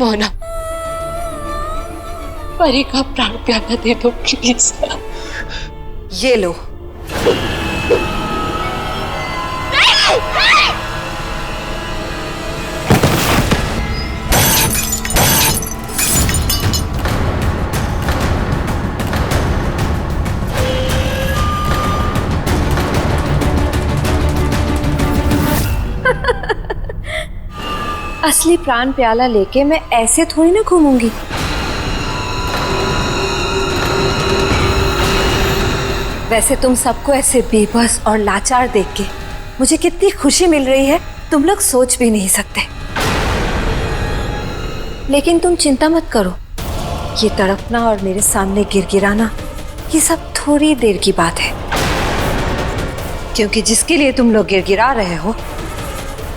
मोना, परी का प्राण प्याला दे दो प्लीज। ये लो। असली प्राण प्याला लेके मैं ऐसे थोड़ी ना घूमूंगी। वैसे तुम सबको ऐसे बेबस और लाचार देख के मुझे कितनी खुशी मिल रही है तुम लोग सोच भी नहीं सकते। लेकिन तुम चिंता मत करो, ये तड़पना और मेरे सामने गिड़गिड़ाना ये सब थोड़ी देर की बात है, क्योंकि जिसके लिए तुम लोग गिड़गिड़ा रहे हो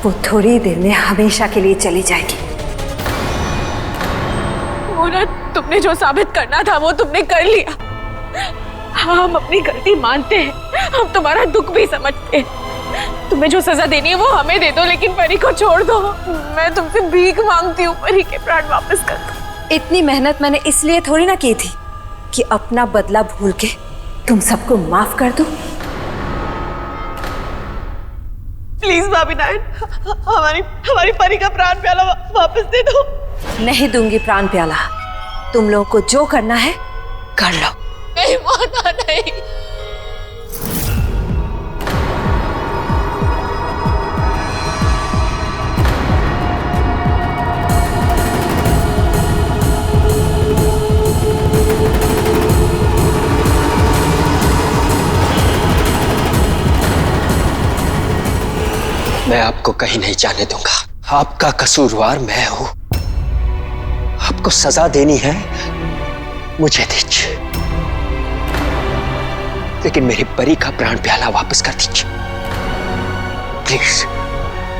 वो थोड़ी देर में हमेशा के लिए चली जाएगी। मोना, तुमने जो साबित करना था वो तुमने कर लिया। हम अपनी गलती मानते हैं, हम तुम्हारा दुख भी समझते हैं। तुम्हें जो सजा देनी है वो हमें दे दो, लेकिन परी को छोड़ दो। मैं तुमसे भीख मांगती हूँ, परी के प्राण वापस कर दो। इतनी मेहनत मैंने इसलिए थोड़ी ना की थी कि अपना बदला भूल के तुम सबको माफ कर दूं। प्लीज भाभी नायन, हमारी परी का प्राण प्याला वापस दे दो। नहीं दूंगी प्राण प्याला, तुम लोगों को जो करना है कर लो। नहीं मोना, नहीं। मैं आपको कहीं नहीं जाने दूंगा। आपका कसूरवार मैं हूं। आपको सजा देनी है मुझे दीजिए, लेकिन मेरी परी का प्राण प्याला वापस कर दीजिए प्लीज।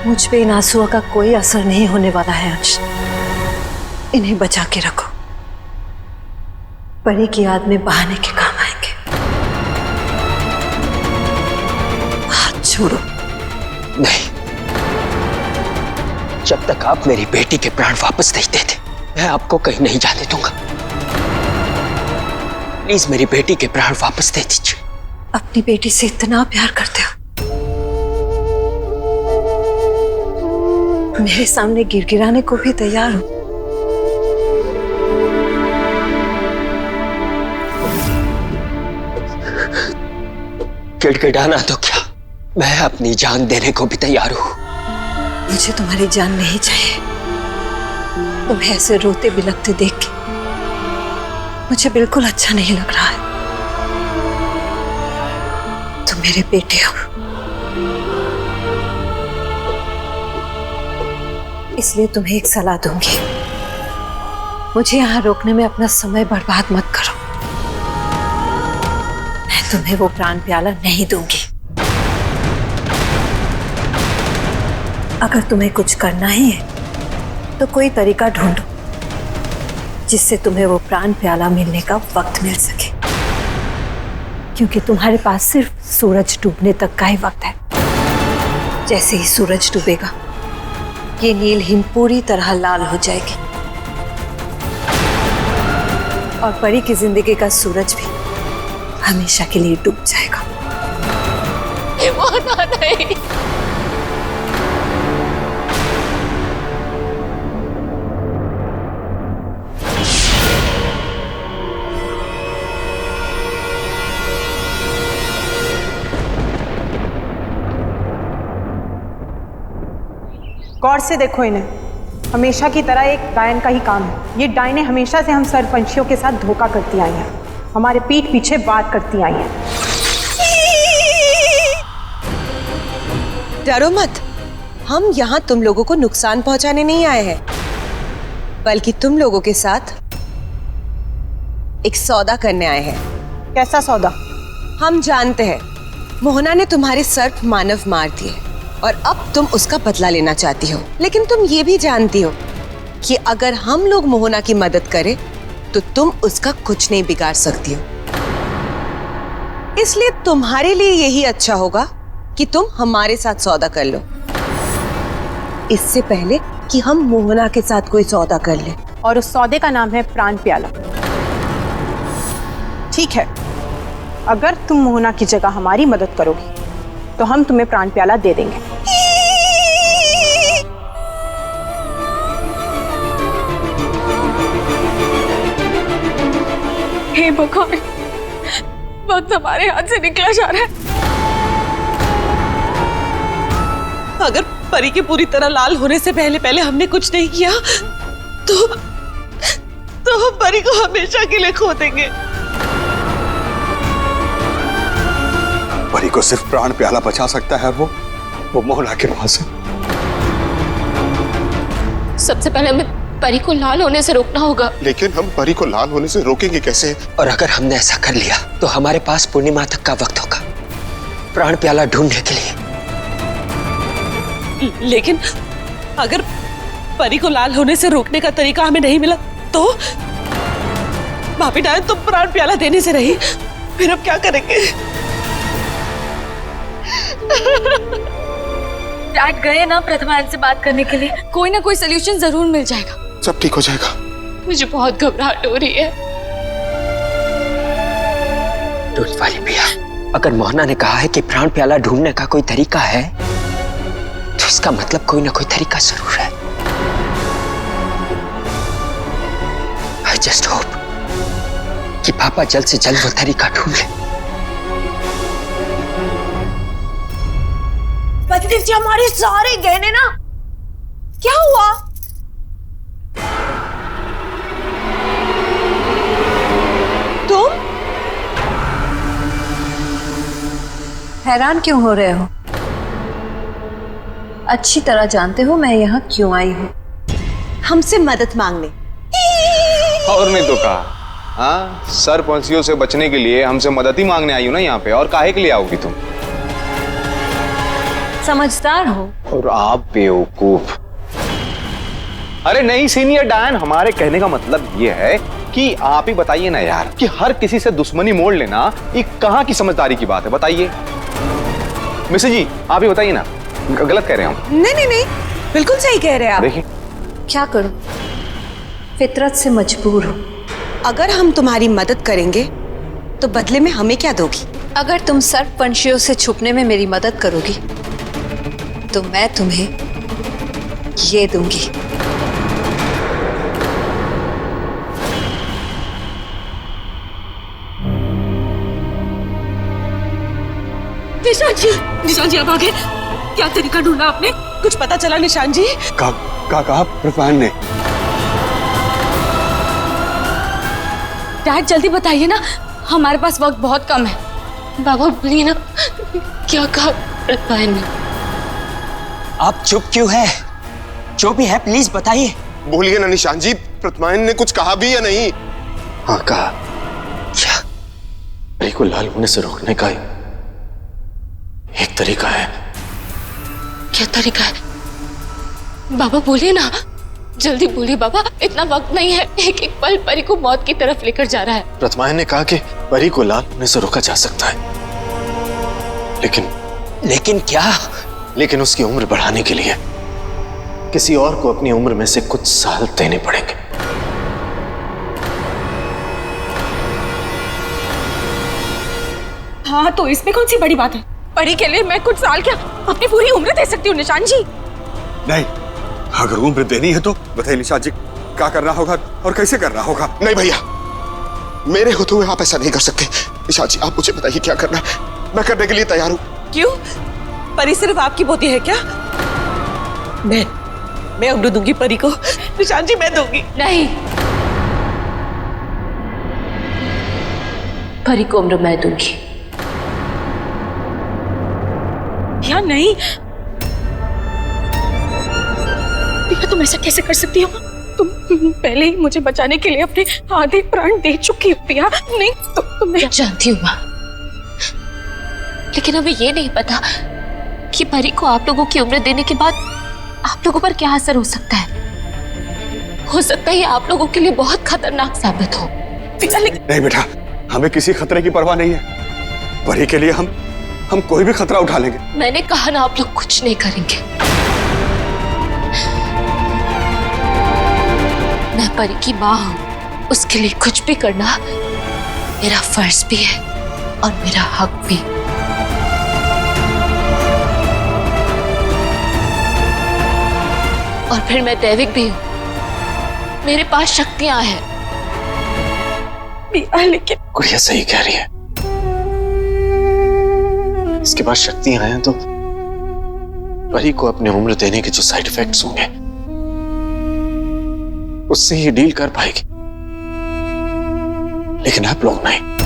मुझ पे इन आंसुओं का कोई असर नहीं होने वाला है अंश, इन्हें बचा के रखो, परी की याद में बहाने के काम आएंगे। हाथ छोड़ो। नहीं, जब तक आप मेरी बेटी के प्राण वापस नहीं देते मैं आपको कहीं नहीं जाने दूंगा। प्लीज मेरी बेटी के प्राण वापस दे दीजिए। अपनी बेटी से इतना प्यार करते हो, मेरे सामने गिड़गिड़ाने को भी तैयार हो। गिड़गिड़ाना तो क्या, मैं अपनी जान देने को भी तैयार हूं। मुझे तुम्हारी जान नहीं चाहिए। तुम्हें ऐसे रोते बिलखते देख के मुझे बिल्कुल अच्छा नहीं लग रहा है। तुम मेरे बेटे हो, इसलिए तुम्हें एक सलाह दूंगी, मुझे यहां रोकने में अपना समय बर्बाद मत करो। मैं तुम्हें वो प्राण प्याला नहीं दूंगी। अगर तुम्हें कुछ करना ही है तो कोई तरीका ढूंढो जिससे तुम्हें वो प्राण प्याला मिलने का वक्त मिल सके, क्योंकि तुम्हारे पास सिर्फ सूरज डूबने तक का ही वक्त है। जैसे ही सूरज डूबेगा ये नील हिम पूरी तरह लाल हो जाएगी और परी की जिंदगी का सूरज भी हमेशा के लिए डूब जाएगा। नहीं। गौर से देखो इन्हें, हमेशा की तरह एक डायन का ही काम है। ये डायने हमेशा से हम सरपंचियों के साथ धोखा करती आई हैं, हमारे पीठ पीछे बात करती आई हैं। डरो मत, हम यहाँ तुम लोगों को नुकसान पहुंचाने नहीं आए हैं, बल्कि तुम लोगों के साथ एक सौदा करने आए हैं। कैसा सौदा? हम जानते हैं मोहना ने तुम्हारे सर्प मानव मार दिए और अब तुम उसका बदला लेना चाहती हो, लेकिन तुम ये भी जानती हो कि अगर हम लोग मोहना की मदद करें तो तुम उसका कुछ नहीं बिगाड़ सकती हो। इसलिए तुम्हारे लिए यही अच्छा होगा कि तुम हमारे साथ सौदा कर लो। इससे पहले कि हम मोहना के साथ कोई सौदा कर ले। और उस सौदे का नाम है प्राण प्याला। ठीक है, अगर तुम मोहना की जगह हमारी मदद करोगी तो हम तुम्हें प्राण प्याला दे देंगे। हे भगवान, वक्त हमारे हाथ से निकला जा रहा है। अगर परी के पूरी तरह लाल होने से पहले पहले हमने कुछ नहीं किया तो हम परी को हमेशा के लिए खो देंगे। परी को सिर्फ प्राण प्याला बचा सकता है, वो मोहना के पास है। सबसे पहले हमें परी को लाल होने से रोकना होगा। लेकिन हम परी को लाल होने से रोकेंगे कैसे? और अगर हमने ऐसा कर लिया तो हमारे पास पूर्णिमा तक का वक्त होगा प्राण प्याला ढूंढने के लिए। लेकिन अगर परी को लाल होने से रोकने का तरीका हमें नहीं मिला तो भाभी डायन तुम प्राण प्याला देने से रही, फिर अब क्या करेंगे? डैड गए ना प्रथमान से बात करने के लिए, कोई ना कोई सोल्यूशन जरूर मिल जाएगा। सब ठीक हो जाएगा। मुझे बहुत घबराहट हो रही है। डोंट वरी भैया, अगर मोहना ने कहा है कि प्राण प्याला ढूंढने का कोई तरीका है तो इसका मतलब कोई ना कोई तरीका जरूर है। आई जस्ट होप कि पापा जल्द से जल्द वो तरीका ढूंढ ले। पतिदेव जी, हमारे सारे गहने ना, क्या हुआ? तुम हैरान क्यों हो रहे हो? अच्छी तरह जानते हो मैं यहाँ क्यों आई हूँ। हमसे मदद मांगने। और नहीं तो कहा, हाँ, सरपंचियों से बचने के लिए हमसे मदद ही मांगने आई हो ना यहाँ पे। और काहे के लिए आओगी तुम? समझदार हो। और आप बेवकूफ। अरे नहीं सीनियर डायन, हमारे कहने का मतलब ये है कि आप ही बताइए ना यार, कि हर किसी से दुश्मनी मोड़ लेना ये कहाँ की समझदारी की बात है? बताइए मिसेज जी, आप ही बताइए ना, गलत कह रहे हैं हम? नहीं, बिल्कुल सही कह रहे हैं आप। देखिए क्या करूं, फितरत से मजबूर हो। अगर हम तुम्हारी मदद करेंगे तो बदले में हमें क्या दोगी? अगर तुम सर्पपंछियों से छुपने में मेरी मदद करोगी तो मैं तुम्हें ये दूंगी। निशान जी आप आ गए। क्या तरीका ढूंढा आपने? कुछ पता चला निशान जी? कहा प्रधान ने? डैड जल्दी बताइए ना, हमारे पास वक्त बहुत कम है। बाबा बोलिए ना, क्या कहा प्रथमान ने? आप चुप क्यों है? जो भी है प्लीज बताइए। बोलिए ना निशान जी, प्रथमान ने कुछ कहा भी या नहीं? हाँ कहा। क्या? परी को लाल होने से रोकने का एक तरीका है। क्या तरीका है? बाबा बोलिए ना, जल्दी बोलिए बाबा, इतना वक्त नहीं है। एक एक पल परी को मौत की तरफ लेकर जा रहा है। प्रथमान ने कहा कि परी को लाल होने से रोका जा सकता है, लेकिन क्या? लेकिन उसकी उम्र बढ़ाने के लिए किसी और को अपनी उम्र में से कुछ साल देने पड़ेंगे। हाँ तो इसमें कौन सी बड़ी बात है? परी के लिए मैं कुछ साल क्या, अपनी पूरी उम्र दे सकती हूँ निशान जी। नहीं, अगर उम्र देनी है तो बताइए निशान जी, क्या करना होगा और कैसे करना होगा? नहीं भैया, मेरे होते हुए आप ऐसा नहीं कर सकते। निशान जी, आप मुझे बताइए क्या करना है, मैं करने के लिए तैयार हूँ। क्यों? परी सिर्फ आपकी पोती है क्या? मैं उम्र दूंगी परी को। निशान जी मैं दूंगी। नहीं, परी को उम्र मैं दूंगी। या नहीं? पिया तुम ऐसा कैसे कर सकती हो? तुम पहले ही मुझे बचाने के लिए अपने आधे प्राण दे चुकी हो पिया। नहीं तुम नहीं। जानती हूँ माँ, लेकिन हमें ये नहीं पता कि परी को आप लोगों की उम्र देने के बाद आप लोगों पर क्या असर हो सकता है। हो सकता है ये आप लोगों के लिए बहुत खतरनाक साबित हो। नहीं बेटा, हमें किसी खतरे की परवाह नहीं है। परी के लिए हम कोई भी खतरा उठा लेंगे। मैंने कहा ना, आप लोग कुछ नहीं करेंगे। परी की माँ हूँ, उसके लिए कुछ भी करना मेरा फर्ज भी है और मेरा हक भी। और फिर मैं दैविक भी हूँ, मेरे पास शक्तियां हैं। लेकिन गुड़िया सही कह रही है, इसके पास शक्तियां हैं तो परी को अपनी उम्र देने के जो साइड इफेक्ट्स होंगे उससे ये डील कर पाएगी, लेकिन आप लोग नहीं।